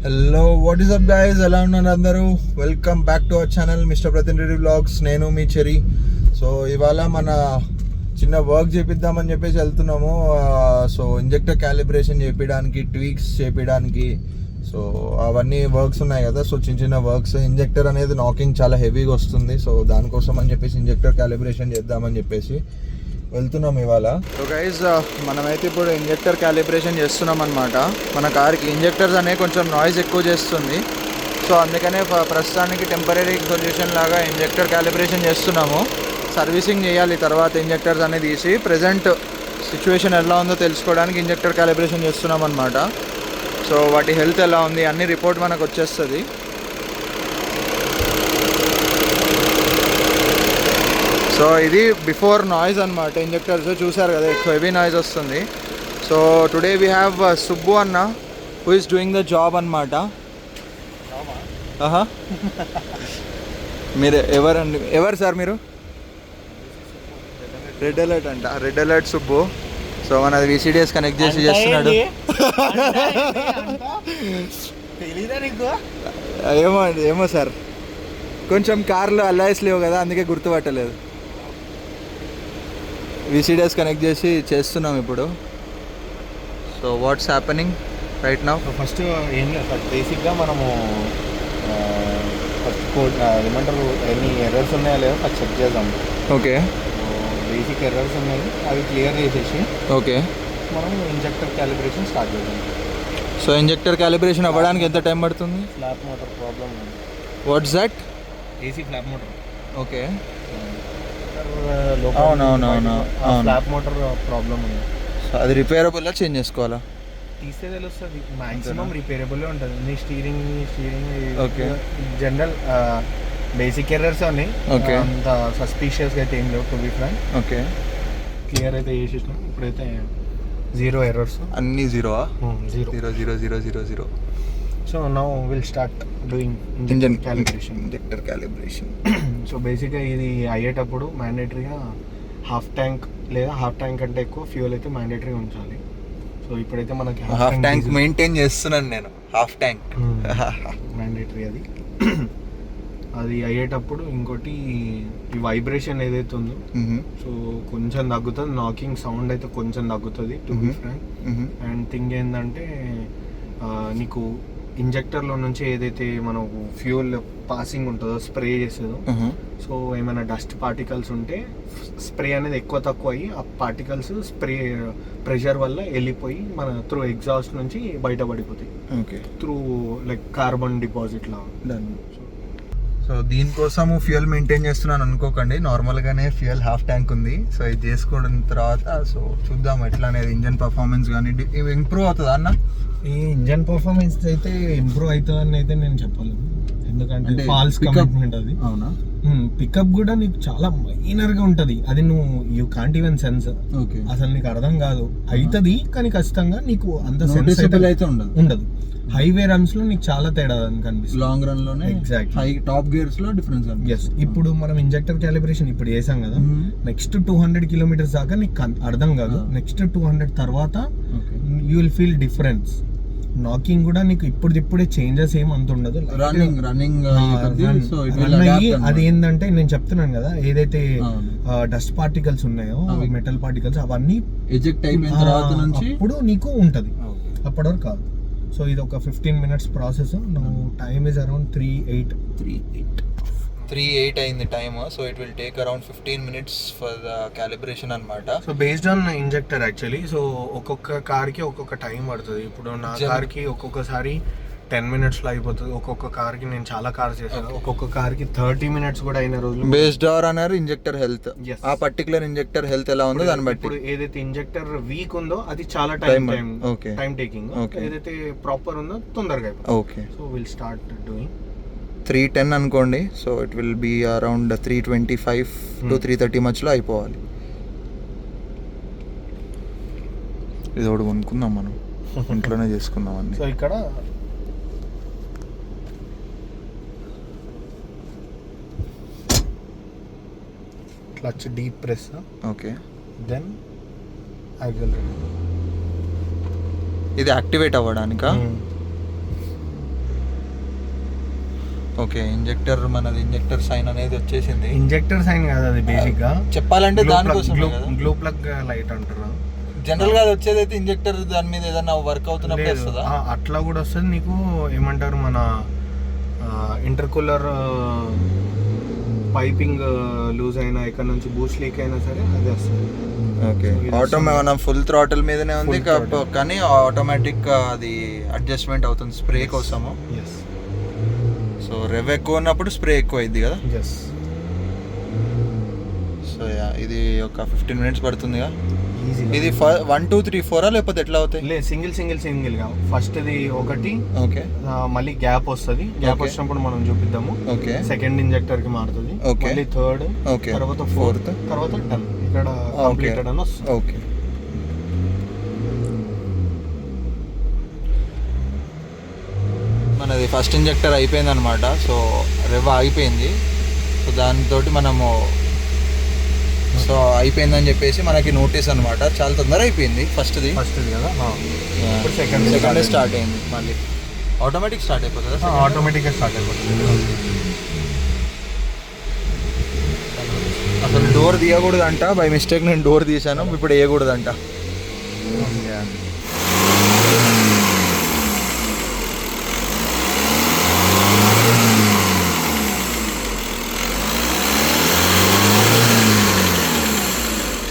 Hello what is up guys, ఎలా ఉన్నారు అందరూ? Welcome back to our channel mister ప్రతినిధి వ్లాగ్స్. నేను మీ చెరి. సో ఇవాళ మన చిన్న వర్క్ చేపిద్దామని చెప్పేసి వెళ్తున్నాము. సో ఇంజెక్టర్ క్యాలిబ్రేషన్ చేపించడానికి, ట్వీక్స్ చేపించడానికి, సో అవన్నీ వర్క్స్ ఉన్నాయి కదా. సో చిన్న చిన్న వర్క్స్, ఇంజెక్టర్ అనేది నాకింగ్ చాలా హెవీగా వస్తుంది. సో దానికోసం అని చెప్పేసి ఇంజెక్టర్ క్యాలిబ్రేషన్ చేద్దామని చెప్పేసి వెళ్తున్నాం ఇవాళ. సో గైజ్, మనమైతే ఇప్పుడు ఇంజెక్టర్ క్యాలిబ్రేషన్ చేస్తున్నాం అనమాట. మన కార్కి ఇంజెక్టర్స్ అనేవి కొంచెం నాయిస్ ఎక్కువ చేస్తుంది. సో అందుకనే ప్రస్తుతానికి టెంపరీ సొల్యూషన్ లాగా ఇంజెక్టర్ క్యాలిబ్రేషన్ చేస్తున్నాము. సర్వీసింగ్ చేయాలి తర్వాత ఇంజెక్టర్స్ అనేది తీసి. ప్రజెంట్ సిచ్యువేషన్ ఎలా ఉందో తెలుసుకోవడానికి ఇంజెక్టర్ క్యాలిబ్రేషన్ చేస్తున్నాం అనమాట. సో వాటి హెల్త్ ఎలా ఉంది అన్ని రిపోర్ట్ మనకు వచ్చేస్తుంది. సో ఇది బిఫోర్ నాయిస్ అనమాట. ఇంజెక్టర్స్ చూసారు కదా, ఎక్కువ హెవీ నాయిస్ వస్తుంది. So today we have Subbu అన్న who is doing the job అనమాట. మీరు ఎవరు సార్ మీరు? రెడ్ అలర్ట్ అంట, రెడ్ అలర్ట్ సుబ్బు. సో మనది VCDS కనెక్ట్ చేసి చేస్తున్నాడు. ఏమో సార్, కొంచెం కార్లో అలైస్ లేవు కదా, అందుకే గుర్తుపట్టలేదు. VCDS కనెక్ట్ చేసి చేస్తున్నాం ఇప్పుడు. So what's happening right now? First ఏం లేదు సార్, బేసిక్గా మనము ఫస్ట్ కోడ్ ఏమంటారు, ఎన్ని ఎర్రర్స్ ఉన్నాయో లేదో ఫస్ట్ చెక్ చేద్దాం. ఓకే, బేసిక్ ఎర్రర్స్ ఉన్నాయి, అవి క్లియర్ చేసేసి ఓకే మనం ఇంజెక్టర్ క్యాలిబ్రేషన్ స్టార్ట్ చేద్దాం. సో ఇంజెక్టర్ క్యాలిబ్రేషన్ అవ్వడానికి ఎంత టైం పడుతుంది? Flop motor problem. What's that? AC flop motor. Okay, అవునవునవును, ఫ్లాప్ మోటార్ ప్రాబ్లం ఉంది. సో అది రిపేరబుల్లా చేంజ్ చేసుకోవాలా? తీస్తే తెలుస్తుంది, మ్యాక్సిమం రిపేరబుల్ ఉంటుంది. నీ steering okay, general basic errors అని ఓకే, అంత సస్పీషియస్గా అయితే ఏం లేవు to be frank. Okay, clear అయితే చేసేసినాం. ఇప్పుడైతే 0 ఎర్రర్స్, అన్నీ జీరోవా? 0. 0. So now will start doing engine calibration. Injector calibration. So బేసిక్గా ఇది అయ్యేటప్పుడు మ్యాండేటరీగా హాఫ్ ట్యాంక్ లేదా హాఫ్ ట్యాంక్ కంటే ఎక్కువ ఫ్యూయల్ అయితే మ్యాండేటరీ ఉంచాలి. సో ఇప్పుడైతే మనకి హాఫ్ ట్యాంక్ మెయింటైన్ చేస్తున్నాను నేను. హాఫ్ ట్యాంక్ మ్యాండేటరీ అది అయ్యేటప్పుడు. ఇంకోటి ఈ వైబ్రేషన్ ఏదైతే ఉందో సో కొంచెం తగ్గుతుంది, నాకింగ్ సౌండ్ అయితే కొంచెం తగ్గుతుంది to be frank. And thing ఏంటంటే నీకు ఇంజెక్టర్లో నుంచి ఏదైతే మనకు ఫ్యూయల్ పాసింగ్ ఉంటుందో, స్ప్రే చేసేదో, సో ఏమైనా డస్ట్ పార్టికల్స్ ఉంటే స్ప్రే అనేది ఎక్కువ తక్కువ అయ్యి ఆ పార్టికల్స్ స్ప్రే ప్రెషర్ వల్ల వెళ్ళిపోయి మన త్రూ ఎగ్జాస్ట్ నుంచి బయటపడిపోతాయి. Okay, through like carbon deposit లా. సో దీనికోసము ఫ్యూయల్ మెయింటైన్ చేస్తున్నాను అనుకోకండి, నార్మల్గానే ఫ్యూయల్ హాఫ్ ట్యాంక్ ఉంది. సో ఇది చేసుకోవడం తర్వాత సో చూద్దాం ఎట్లా అనేది ఇంజన్ పర్ఫార్మెన్స్ కానీ ఇంప్రూవ్ అవుతుందా అన్న? ఈ ఇంజన్ పర్ఫార్మెన్స్ అయితే ఇంప్రూవ్ అవుతుందని అయితే నేను చెప్పలేను, ఎందుకంటే ఫాల్స్ కమిట్మెంట్ అది. అవునా? పికప్ కూడా నీకు చాలా మైనర్ గా ఉంటది, అది నువ్వు you can't even sense. Okay, అసలు నీకు అర్థం కాదు. అవుతుంది కానీ ఖచ్చితంగా నీకు అంత సెన్స్ అయితే ఉండదు. హైవే రన్స్ లో నీకు చాలా తేడా కనిపిస్తుంది. లాంగ్ రన్ లోనే ఎగ్జాక్ట్ హై టాప్ గేర్స్ లో డిఫరెన్స్. ఎస్, ఇప్పుడు మనం ఇంజెక్టర్ క్యాలిబ్రేషన్ ఇప్పుడు చేసాం కదా, నెక్స్ట్ 200 కిలోమీటర్స్ దాకా నీకు అర్థం కాదు. నెక్స్ట్ 200 తర్వాత you will feel difference. Knocking కూడా నీకు ఇప్పుడే చేంజెస్ ఏం అంత ఉండదు. అది ఏంటంటే నేను చెప్తున్నాను కదా, ఏదైతే డస్ట్ పార్టికల్స్ ఉన్నాయో, మెటల్ పార్టికల్స్ అవన్నీ ఎజెక్ట్ అయిపోయిన తర్వాత నుంచి ఇప్పుడు నీకు ఉంటది, అప్పటి వరకు కాదు. సో ఇది ఒక 15 minutes process. Time is around 3:08 అయింది time. So it will take around 15 minutes for the calibration అనమాట. So based on injector actually. So ఒక్కొక్క కార్కి ఒక్కొక్క టైం పడుతుంది. ఇప్పుడు నా కార్కి ఒక్కొక్కసారి 10 minutes లో అయిపోతుంది. ఒక్కొక్క కార్కి నేను చాలా కార్స్ చేశాను, ఒక్కొక్క కార్కి 30 minutes కూడా అయిన రోజులు. బేస్డ్ ఆన్ ఇంజెక్టర్ హెల్త్, ఆ పర్టికులర్ ఇంజెక్టర్ హెల్త్ ఎలా ఉందో దాన్ని బట్టి. ఇప్పుడు ఏదైతే ఇంజెక్టర్ వీక్ ఉందో అది చాలా టైం టేకింగ్, ఏదైతే ప్రాపర్ ఉందో తొందరగా అయిపోతుంది. Okay, so will start doing 3:10 అనుకోండి. So it will be around 3:25 to 3:30 మధ్యలో అయిపోవాలి. ఇది ఒకటి కొనుక్కుందాం మనం, ఇంట్లోనే చేసుకుందాం అన్ని. సో ఇక్కడ clutch deep press. Okay, then accelerator. ఇది యాక్టివేట్ అవ్వడానికా? ఓకే, ఇంజెక్టర్ మనది ఇంజెక్టర్ సైన్ అనేది వచ్చేసింది. ఇంజెక్టర్ సైన్ కాదు అది, బేసిక్ గా చెప్పాలంటే దానికోసం గ్లో ప్లగ్ లైట్ అంటారు. జనరల్ గా అది వచ్చేది అయితే ఇంజెక్టర్ దాని మీద ఏదైనా వర్క్ అవుతున్నప్పుడు వస్తుందా? అట్లా కూడా వస్తుంది నీకు. ఏమంటారు మన ఇంటర్కూలర్ పైపింగ్ లూజ్ అయినా, ఇక్కడ నుంచి బూస్ట్ లీక్ అయినా సరే అదే వస్తుంది. ఓకే, మనం ఫుల్ థ్రాటిల్ మీదనే ఉంది కానీ ఆటోమేటిక్ అది అడ్జస్ట్మెంట్ అవుతుంది స్ప్రే కోసము. సో రెవ్ ఎక్కువ ఉన్నప్పుడు స్ప్రే ఎక్కువ అయింది కదా. సో ఇది ఒక 15 minutes పడుతుందిగా. ఇది 1 2 3 4 లేకపోతే ఎట్లా అవుతాయి? లేదు, సింగిల్ గా ఫస్ట్ ఇది ఒకటి. ఓకే, మళ్ళీ గ్యాప్ వస్తుంది. గ్యాప్ వచ్చినప్పుడు మనం చూపిద్దాము. ఓకే, సెకండ్ ఇంజెక్టర్ కి మారుతుంది. మళ్ళీ థర్డ్, తర్వాత ఫోర్త్, తర్వాత 10 ఇక్కడ కంప్లీటెడ్ అని వస్తుంది. ఓకే, మనది ఫస్ట్ ఇంజెక్టర్ అయిపోయింది అనమాట. సో రెవ్ ఆగిపోయింది. సో దానితో మనము సో అయిపోయిందని చెప్పేసి మనకి నోటీస్ అనమాట. చాలా తొందర అయిపోయింది ఫస్ట్ది కదా. ఇప్పుడు సెకండ్ స్టార్ట్ అయింది. మళ్ళీ ఆటోమేటిక్ స్టార్ట్ అయిపోతుంది. ఆటోమేటిక్గా స్టార్ట్ అయిపోతుంది. అసలు డోర్ తీయకూడదంట, బై మిస్టేక్ నేను డోర్ తీసాను. ఇప్పుడు వేయకూడదంట.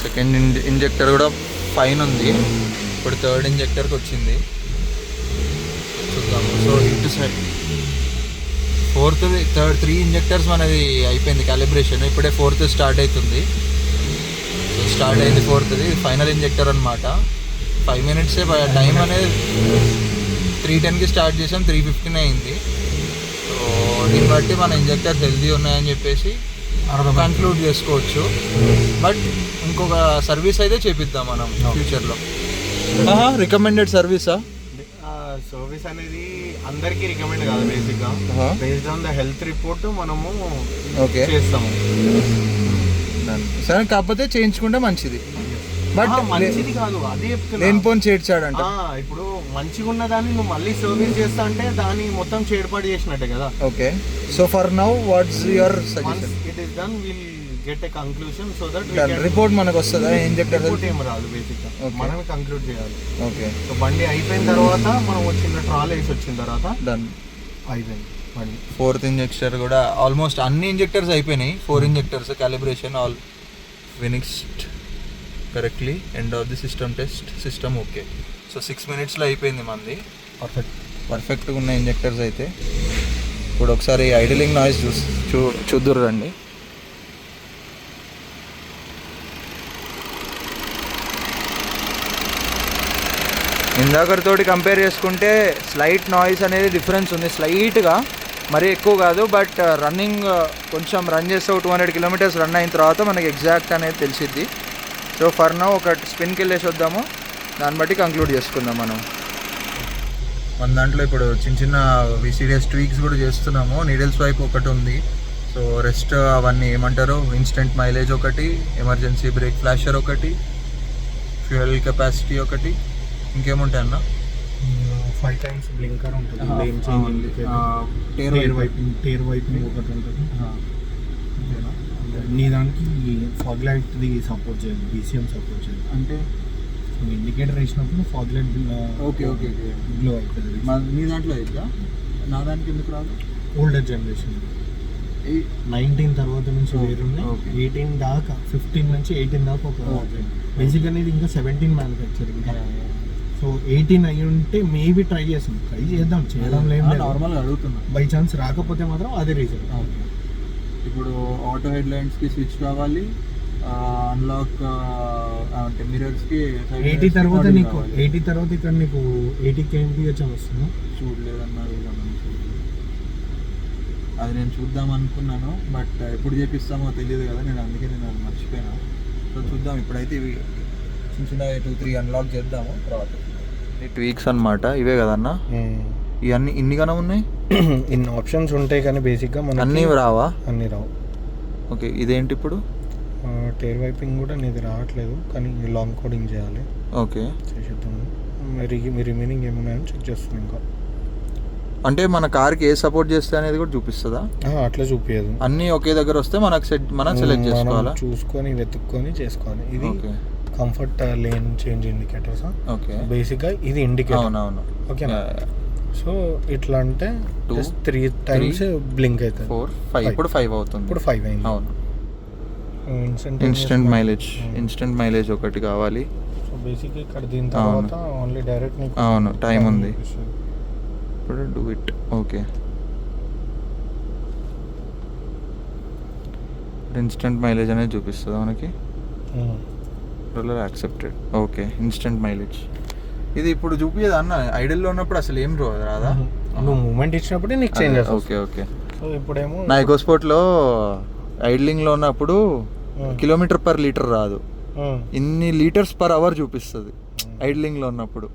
సెకండ్ ఇంజెక్టర్ కూడా ఫైన్ ఉంది. ఇప్పుడు థర్డ్ ఇంజెక్టర్కి వచ్చింది, చూద్దాము. సో ఇటు సైడ్ ఫోర్త్, థర్డ్ 3 ఇంజెక్టర్స్ మనది అయిపోయింది క్యాలిబ్రేషన్. ఇప్పుడే ఫోర్త్ స్టార్ట్ అవుతుంది. సో స్టార్ట్ అయింది ఫోర్త్ది, ఫైనల్ ఇంజెక్టర్ అనమాట. 5 minutes టైం అనేది 3:10కి స్టార్ట్ చేసాం, 3:15 అయింది. సో దీన్ని బట్టి మన ఇంజెక్టర్స్ హెల్దీ ఉన్నాయని చెప్పేసి కన్క్లూడ్ చేసుకోవచ్చు. బట్ ఇంకొక సర్వీస్ అయితే చేపిద్దాం మనం ఫ్యూచర్లో. రికమెండెడ్ సర్వీసా? సర్వీస్ అనేది అందరికీ రికమెండ్ కాదు. బేసిక్గా based on the health report మనము చేస్తాము. సరే, కాకపోతే చేయించుకుంటే మంచిది. బట్ మంచిది కాదు, అదే చెప్తున్నా. నేను పోని చేర్చాడంట. ఇప్పుడు మంచిగా ఉన్న దాన్ని నువ్వు మళ్ళీ సర్వీస్ చేస్తా అంటే దాన్ని మొత్తం చేర్పాటు చేసినట్టే కదా. Okay, so for now what's your suggestion? It is done, will get a conclusion. So that report మనకు వస్తుందా? ఇంజెక్టర్ రిపోర్ట్ ఏం రాదు, బేసిక్గా మనమే కంక్లూడ్ చేయాలి. ఓకే, సో బండి అయిపోయిన తర్వాత మనం వచ్చిన ట్రాల్ వేసి వచ్చిన తర్వాత డన్ అయిపోయింది బండి. ఫోర్త్ ఇంజెక్టర్ కూడా ఆల్మోస్ట్ అన్ని ఇంజెక్టర్స్ అయిపోయినాయి. 4 injectors calibration all finished correctly. End of the system test, system okay. So 6 minutesలో అయిపోయింది మంది. పర్ఫెక్ట్గా ఉన్న ఇంజెక్టర్స్ అయితే. ఇప్పుడు ఒకసారి ఐడిలింగ్ నాయిస్ చూద్దురు రండి. ఇందాకటితోటి కంపేర్ చేసుకుంటే స్లైట్ నాయిస్ అనేది డిఫరెన్స్ ఉంది, స్లైట్గా, మరీ ఎక్కువ కాదు. బట్ రన్నింగ్ కొంచెం రన్ చేస్తే 200 kilometers రన్ అయిన తర్వాత మనకి ఎగ్జాక్ట్ అనేది తెలిసిద్ది. సో ఫర్ నౌ ఒక స్పిన్కి వెళ్ళేసి వద్దాము, దాన్ని బట్టి కంక్లూడ్ చేసుకుందాం మనం. మన దాంట్లో ఇప్పుడు చిన్న చిన్న సీరియస్ ట్వీక్స్ కూడా చేస్తున్నాము. నీడిల్ స్వైప్ ఒకటి ఉంది. సో రెస్ట్ అవన్నీ ఏమంటారు, ఇన్స్టెంట్ మైలేజ్ ఒకటి, ఎమర్జెన్సీ బ్రేక్ ఫ్లాషర్ ఒకటి, ఫ్యూయల్ కెపాసిటీ ఒకటి, ఇంకేముంటాయి అన్న? 5 times బ్లింకర్ ఉంటుంది, టేర్ వైపింగ్ ఒకటి ఉంటుంది. నీ దానికి ఫాగ్ లైట్ది సపోర్ట్ చేయాలి, BCM సపోర్ట్ చేయాలి. అంటే ఇండికేటర్ వేసినప్పుడు ఫాగ్ లైట్ ఓకే గ్లో అవుతుంది. మీ దాంట్లో అవుతుందా? నా దానికి ఎందుకు రాదు? ఓల్డర్ జనరేషన్ 19 తర్వాత నుంచి వేరున్నాయి. 18 దాకా, 15 నుంచి 18 దాకా ఒక బేసిక్ అనేది ఇంకా 17 మ్యానుఫ్యాక్చరింగ్. సో 18 అయ్యి ఉంటే మేబీ ట్రై చేద్దాం, చేయడం లేదు, నార్మల్గా అడుగుతున్నా. బై ఛాన్స్ రాకపోతే మాత్రం అదే రీజన్. ఇప్పుడు ఆటో హెడ్ లైన్స్కి స్విచ్ కావాలి, అన్లాక్ అంటే మిరర్స్కి 80 తర్వాత నీకు 80 తర్వాత ఇక్కడ నీకు 80 kmph వస్తుంది. చూడలేదన్నారు, అది నేను చూద్దాం అనుకున్నాను. బట్ ఎప్పుడు చేపిస్తామో తెలియదు కదా, అందుకే నేను అది మర్చిపోయినా. సో చూద్దాం, ఇప్పుడైతే ఇవి చిన్న చిన్న 2-3 అన్లాక్ చేద్దాము తర్వాత. ట్వీక్స్ అనమాట ఇవే కదన్నా? ఇవన్నీ ఇన్నిగానే ఉన్నాయి. ఇన్ని ఆప్షన్స్ ఉంటాయి కానీ బేసిక్గా మన అన్నీ రావా? అన్నీ రావు. ఓకే, ఇదేంటి ఇప్పుడు? టైర్ వైపింగ్ కూడా నీది రావట్లేదు, కానీ లాంగ్ కోడింగ్ చేయాలి. ఓకే, చేసేద్దాము. మీ రిమైనింగ్ ఏమున్నాయని చెక్ చేస్తున్నాం. ఇంకా అంటే మన కార్కి ఏ సపోర్ట్ చేస్తే అనేది కూడా చూపిస్తుందా? అట్లా చూపించదు, అన్నీ ఒకే దగ్గర వస్తే మనం సెలెక్ట్ చేసుకోవాలా? చూసుకొని వెతుక్కొని చేసుకోవాలి. ఇది comfort lane change indicators. Okay, బేసిక్గా ఇది ఇండికేటర్. అవునవును. ఓకేనా? సో ఇట్లా అంటే 3 times బ్లింక్ అవుతుంది. 4 5 ఇప్పుడు 5 అవుతుంది. ఇప్పుడు 5 అయింది. అవును. ఇన్స్టెంట్ మైలేజ్ ఒకటి కావాలి. సో బేసిక్గా ఇక్కడ దీని తర్వాత ఓన్లీ డైరెక్ట్ నీకు అవును టైం ఉంది. ఇప్పుడు do it. Okay, instant mileage అనేది చూపిస్తుంది మనకి. Ruler accepted. Okay, instant mileage ఇది ఇప్పుడు చూపించదు అన్న. ఐడియల్లో ఉన్నప్పుడు అసలు ఏం రాదా? నువ్వు మూమెంట్ ఇచ్చినప్పుడే నీకు చేంజ్ అవుతుంది. Okay okay. సో ఇప్పుడేమో నా ఎకోస్పోర్ట్లో ఐడ్లింగ్లో ఉన్నప్పుడు కిలోమీటర్ పర్ లీటర్ రాదు, ఇన్ని లీటర్స్ పర్ అవర్ చూపిస్తుంది ఐడ్లింగ్లో ఉన్నప్పుడు.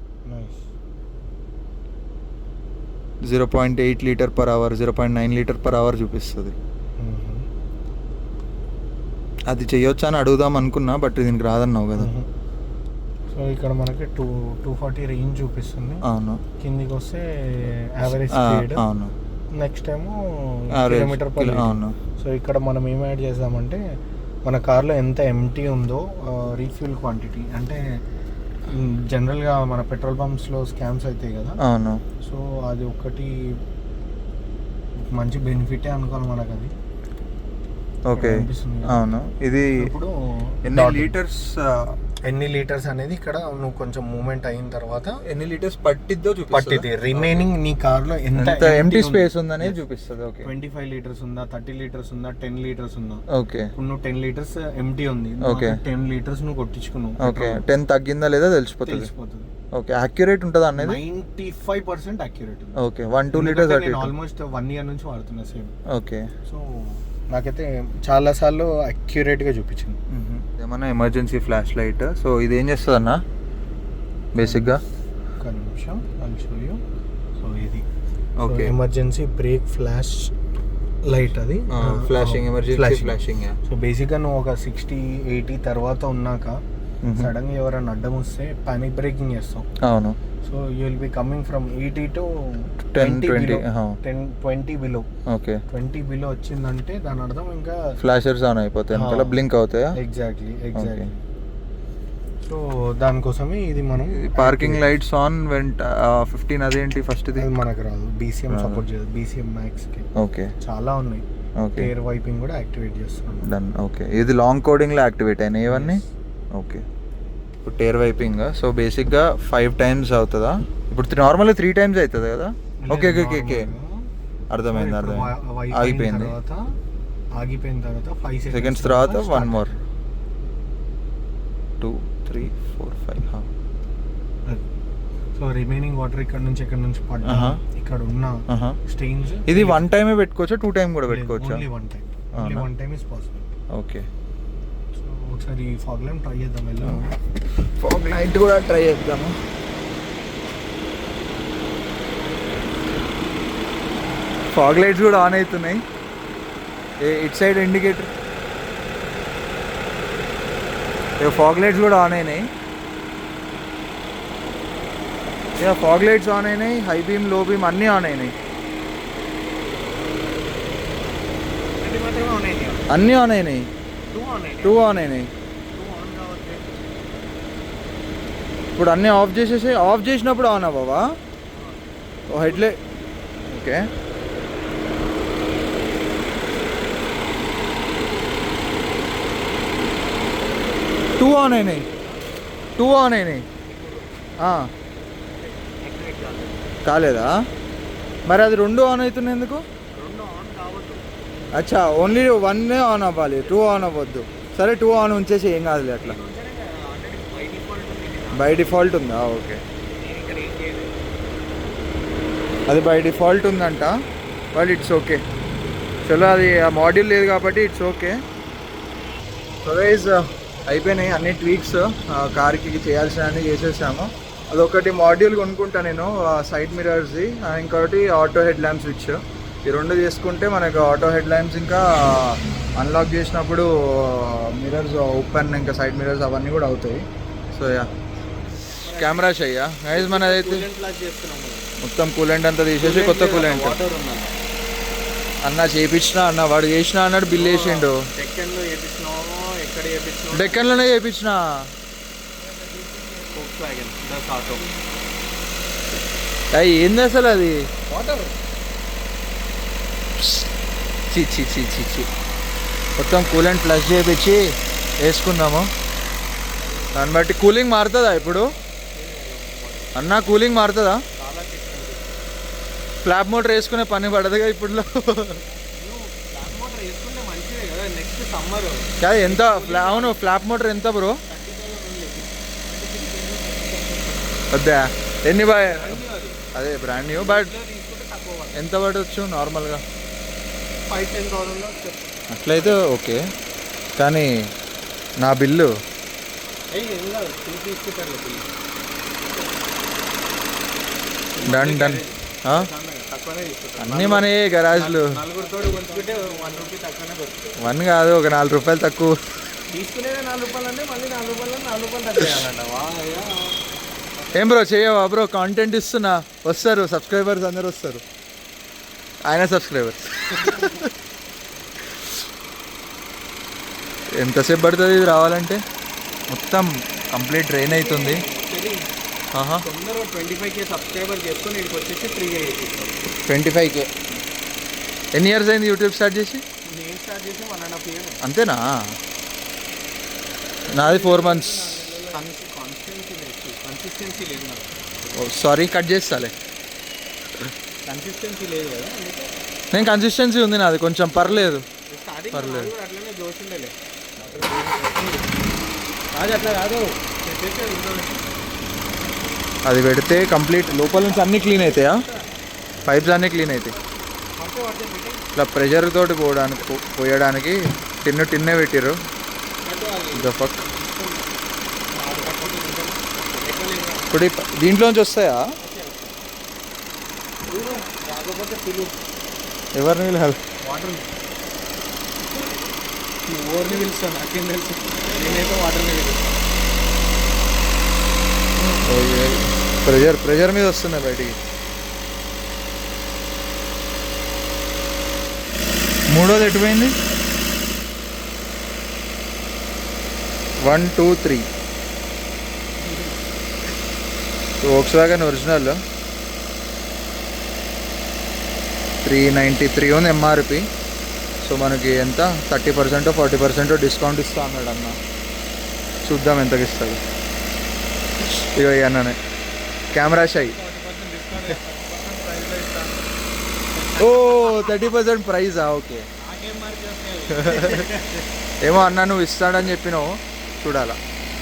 0.8 litre per hour, 0.9 litre per hour చూపిస్తుంది. అది చెయ్యొచ్చా అని అడుగుదాం అనుకున్నా, బట్ దీనికి రాదన్నావు కదా. సో ఇక్కడ మనకి 240 రేంజ్ చూపిస్తుంది. అవును. కిందికి వస్తే యావరేజ్ స్పీడ్. అవును. నెక్స్ట్ ఏమో కిలోమీటర్ పర్ లీటర్. అవును. సో ఇక్కడ మనం ఏం యాడ్ చేద్దామంటే మన కార్లో ఎంత ఎంటీ ఉందో రీఫ్యూల్ క్వాంటిటీ. అంటే జనరల్గా మన పెట్రోల్ పంప్స్లో స్కామ్స్ అవుతాయి కదా. అవును. సో అది ఒకటి మంచి బెనిఫిటే అనుకోవాలి మనకు. అది ఓకే. అవును. ఇది ఇప్పుడు ఎన్ని లీటర్స్ అనేది ఇక్కడ నువ్వు కొంచెం మూవ్మెంట్ అయిన తర్వాత ఎన్ని లీటర్స్ పట్టిద్దో పట్టిద్ది. రిమైనింగ్ నీ కార్ లో ఎంత ఎంటీ స్పేస్ ఉందనేది చూపిస్తుంది. ఓకే, 25 లీటర్స్ ఉందా, 30 లీటర్స్ ఉందా, 10 లీటర్స్ ఉందా. ఓకే, నువ్వు 10 లీటర్స్ ఎంటీ ఉంది. ఓకే, 10 లీటర్స్ నువ్వు కొట్టించుకున్నావు. ఓకే, 10 తగ్గిందా లేదా తెలిసిపోతుంది. ఓకే, యాక్యురేట్ ఉంటుంది అనేది 95% accurate. Okay, 1-2 litres almost 1 year నుంచి వాడుతున్నా సేమ్. ఓకే. సో నాకైతే చాలా సార్లు అక్యురేట్గా చూపించింది. ఏమన్నా ఎమర్జెన్సీ ఫ్లాష్ లైట్. సో ఇది ఏం చేస్తుంది అన్న బేసిక్గా? ఒక నిమిషం అల్చూయో. సో ఇది okay, emergency break flash light. అది ఫ్లాషింగ్, ఎమర్జెన్సీ ఫ్లాషింగ్. సో బేసిక్గా నువ్వు ఒక 60-80 తర్వాత ఉన్నాక సడన్ గా ఎవరైనా అడ్డం వస్తే పానిక్ బ్రేకింగ్ చేస్తాం. అవును. So you will be coming from 80 to 20 below. Okay, 20 below వచ్చిందంటే దాని అర్థం ఇంకా ఫ్లాషర్స్ ఆన్ అయిపోతాయి, ఇంకా బ్లింక్ అవుతాయా? ఎగ్జాక్ట్లీ. సో దానికోసమే ఇది మనం పార్కింగ్ లైట్స్ ఆన్ వెంట 15. అదేంటి ఫస్ట్ ఇది మనకు రాదు, BCM సపోర్ట్ చేయదు. BCM మ్యాక్స్ కి ఓకే చాలా ఉన్నాయి. ఓకే, ఎయిర్ వైపింగ్ కూడా యాక్టివేట్ చేస్తున్నాం. డన్. ఓకే, ఇది లాంగ్ కోడింగ్ లో యాక్టివేట్ అయినాయి ఇవన్నీ. ఓకే, ఇప్పుడు టైర్ వైపింగ్. సో బేసిక్గా 5 times అవుతుందా? ఇప్పుడు నార్మల్గా 3 times అవుతుంది కదా. ఓకే ఓకే ఓకే ఓకే, అర్థమైంది. ఆగిపోయిన తర్వాత 5 seconds తర్వాత 1 more 2 3 4 5. సో రిమైనింగ్ వాటర్ ఇక్కడ నుంచి పడ్డా ఇక్కడ ఉన్న స్టెయిన్స్. ఇది 1 time పెట్టుకోవచ్చా, 2 time కూడా పెట్టుకోవచ్చా? Only 1 time is possible. Okay, so ఒకసారి ఫాగ్ లైట్ ట్రై చేద్దాం. ఫాగ్ లైట్ కూడా ట్రై చేద్దాము. ఫాగ్ లైట్స్ కూడా ఆన్ అవుతున్నాయి. It side indicator, fog lights కూడా ఆన్ అయినాయి. ఫాగ్ లైట్స్ ఆన్ అయినాయి, హై బీమ్, లో బీమ్ అన్నీ ఆన్ అయినాయి. అన్నీ ఆన్ అయినాయి. 2 ఆన్ అయినాయి. ఇప్పుడు అన్నీ ఆఫ్ చేసేసి, ఆఫ్ చేసినప్పుడు ఆన్ అవ్వవా? హెడ్లైట్. ఓకే, టూ ఆన్ అయినాయి. కాలేదా? మరి అది 2 ఆన్ అవుతున్నాయి ఎందుకు? అచ్చా, ఓన్లీ 1 ఆన్ అవ్వాలి, 2 ఆన్ అవ్వద్దు. సరే, 2 ఆన్ ఉంచేసి ఏం కాదులే. అట్లా బై డిఫాల్ట్ ఉందా? ఓకే, అది బై డిఫాల్ట్ ఉందంట, బట్ ఇట్స్ ఓకే. చలో, అది ఆ మాడ్యూల్ లేదు కాబట్టి ఇట్స్ ఓకే. సో గైస్, అయిపోయినాయి అన్ని ట్వీక్స్. కార్కి చేయాల్సినవన్నీ చేసేసాము. అదొకటి మాడ్యూల్ కొనుక్కుంటా నేను, సైడ్ మిరర్స్ది, ఇంకొకటి ఆటో హెడ్ ల్యాంప్ స్విచ్. ఈ 2 చేసుకుంటే మనకు ఆటో హెడ్ ల్యాంప్స్ ఇంకా అన్లాక్ చేసినప్పుడు మిరర్స్ ఓపెన్, ఇంకా సైడ్ మిరర్స్ అవన్నీ కూడా అవుతాయి. సో యా, కెమెరా షయ్యా గైస్ మనదైతే. మొత్తం కూలెంట్ అంతా తీసేసి కొత్త కూలెంట్. వాటర్ ఉందా అన్న చేయించిన అన్న, వాడు చేసిన అన్నాడు, బిల్ వేసిండు. డెక్కన్లో చేయించినావో ఎక్కడ చేయించినావు? డెక్కన్లోనే చేయించిన. Volkswagen దస్ ఆటో. అయ్యి ఏంది అసలు అది? వాటర్ చి చి చి చి చి. మొత్తం కూలెంట్ ప్లస్ చేయించి వేసుకుందాము. దాన్ని బట్టి కూలింగ్ మారుతుందా ఇప్పుడు అన్న? కూలింగ్ మారుతుందా? చాలా ఫ్లాప్ మోటర్ వేసుకునే పని పడదుగా ఇప్పుడు. ఫ్లాట్ మోటార్ వేసుకుంటే మంచిదే కదా. నెక్స్ట్ సమ్మర్ కాదు ఎంత అవును, ఫ్లాప్ మోటర్ ఎంత బ్రో? వద్దా ఎన్ని బాయ్? అదే బ్రాండ్ న్యూ, బట్ తీసుకుంటే తక్కువ ఎంత పడవచ్చు నార్మల్గా? 5-10,000 అట్లయితే ఓకే, కానీ నా బిల్లు ఏం కాదు, తీసుకుంటారు డన్ డన్. తక్కువనే తీసుకుంటారు. అన్నీ మన గరాజ్లు నలుగురితో కొంచుకుంటే 1 రూపీ తక్కువనే దొరుకుతుంది. 1 కాదు, ఒక 4 రూపాయలు తక్కువ. తీసుకునేదే 4 రూపాయలు అంటే మళ్ళీ 4 రూపాయలు 4 రూపాయలు తక్కువ చేయాలంట. ఏం బ్రో చేయవా బ్రో? కాంటెంట్ ఇస్తున్నా, వస్తారు సబ్స్క్రైబర్స్, అందరు వస్తారు. ఆయన సబ్స్క్రైబర్స్. ఎంతసేపు పడుతుంది ఇది రావాలంటే? మొత్తం కంప్లీట్ డ్రైన్ అవుతుంది. ఆహా, తొందరగా 25K సబ్స్క్రైబర్ చేసుకొని ఇక్కడికి వచ్చేసి ఫ్రీగా చేసిస్తాం. 25K. ఎన్ని ఇయర్స్ అయింది యూట్యూబ్ స్టార్ట్ చేసి? నేను స్టార్ట్ చేసి 1.5 years. అంతేనా? నాది 4 months. కన్సిస్టెన్సీ లేదు నాకు. సారీ, కట్ చేస్తాలే. కన్సిస్టెన్సీ లేదు కదా, అందుకే. నేను కన్సిస్టెన్సీ ఉంది నాది కొంచెం, పర్లేదు. స్టార్టింగ్ పర్లేదు. అట్లనే జోష్ ఉండలే. అది అట్లా కాదు, అది పెడితే కంప్లీట్ లోపల నుంచి అన్నీ క్లీన్ అవుతాయా? పైప్స్ అన్నీ క్లీన్ అవుతాయి. ఇట్లా ప్రెషర్ తోటి పోయడానికి టిన్నే పెట్టిర్రు. The fuck. ఇప్పుడు దీంట్లోంచి వస్తాయా? ఎవరిని పిలవాలి? వాటర్ ఓవర్ని పిలుస్తాను, నాకేం తెలుసు. నేనైతే వాటర్ని పిలుస్తాను. ప్రెషర్ మీద వస్తున్నాయి బయటికి. మూడోది ఎటుపోయింది? 1 2 3. Volkswagen ఒరిజినల్ 393 ఉంది ఎంఆర్పి. సో మనకి ఎంత 30% 40% డిస్కౌంట్ ఇస్తా అన్నాడు అన్న. చూద్దాం ఎంతకి ఇస్తాడు. ఇక అన్ననే కెమెరా షై. ఓ 30% ప్రైజా? ఓకే. ఏమో అన్న, నువ్వు ఇస్తాడని చెప్పినావు, చూడాలా.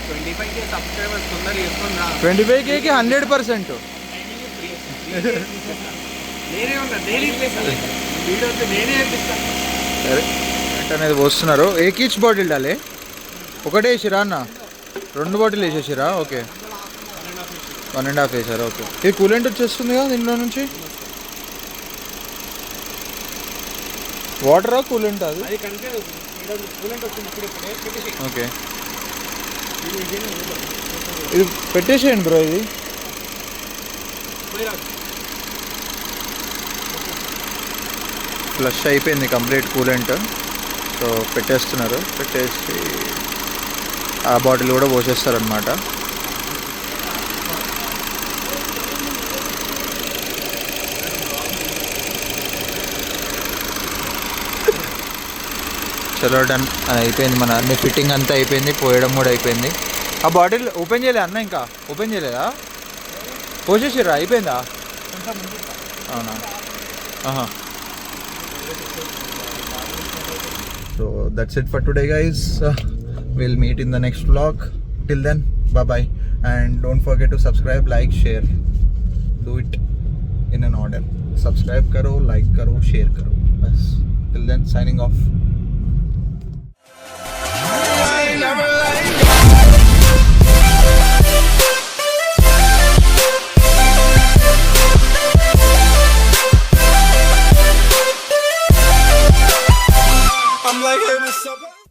25K సబ్స్క్రైబర్స్ తొందరగా చేసుకున్నా. 25Kకి 100%. నేనే ఉన్నా, నేనే ఇప్పిస్తాను. వీడియోతో నేనే ఇప్పిస్తాను. సరే అనేది పోస్తున్నారు. ఏకీచ్ బాటిల్ డాలే? ఒకటే వేసిరా అన్న? 2 బాటిల్ వేసేసిరా? ఓకే, 1.5 వేసారా? ఓకే. ఇది కూలెంట్ వచ్చేస్తుంది కదా దీంట్లో నుంచి? వాటరా కూలెంట్? అది ఓకే. ఇది పెట్టేసేయండి బ్రో. ఇది ఫ్లష్ అయిపోయింది కంప్లీట్ కూలెంట్. సో పెట్టేస్తున్నారు. పెట్టేసి ఆ బాటిల్ కూడా పోసేస్తారనమాట. చలో డన్. అది అయిపోయింది, మన అన్ని ఫిట్టింగ్ అంతా అయిపోయింది, పోయడం కూడా అయిపోయింది. ఆ బాటిల్ ఓపెన్ చేయలే అన్న? ఇంకా ఓపెన్ చేయలేదా? పోసేసిర్రా? అయిపోయిందా? అవునా? ఆహా. So that's it for today guys. Will meet in the next vlog. Till then bye bye, and don't forget to subscribe, like, share. Do it in an order. Subscribe karo, like karo, share karo. Bas. Till then, signing off.